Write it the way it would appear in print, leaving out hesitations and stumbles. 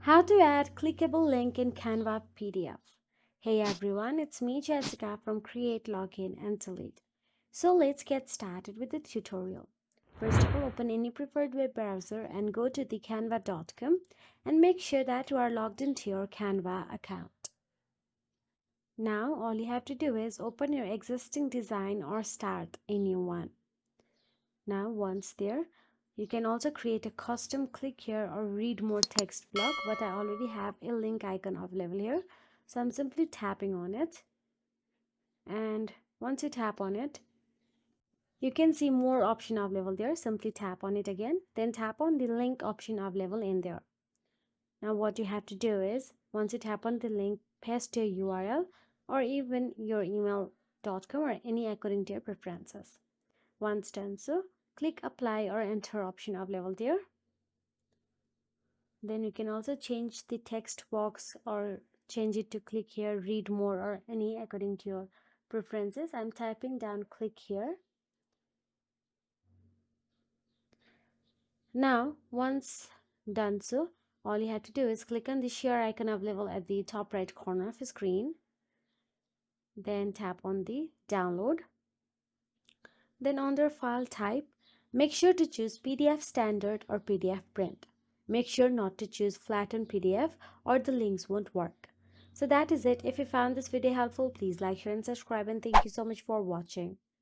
How to add clickable link in Canva PDF. Hey everyone, it's me Jessica from Create Login and Delete. So let's get started with the tutorial. First of all, open any preferred web browser and go to the canva.com and make sure that you are logged into your Canva account. Now all you have to do is open your existing design or start a new one. Now once there, you can also create a custom click here or read more text block, but I already have a link icon available here. So I'm simply tapping on it. And once you tap on it, you can see more option available there. Simply tap on it again, then tap on the link option available in there. Now what you have to do is, once you tap on the link, paste your URL or even your email.com or any according to your preferences. Once done so, click apply or enter option available there. Then you can also change the text box or change it to click here, read more, or any according to your preferences. I'm typing down click here. Now once done so, all you have to do is click on the share icon available at the top right corner of the screen. Then tap on the download. Then under file type, make sure to choose PDF standard or PDF print. Make sure not to choose flattened PDF or the links won't work. So that is it. If you found this video helpful, please like, share and subscribe, and thank you so much for watching.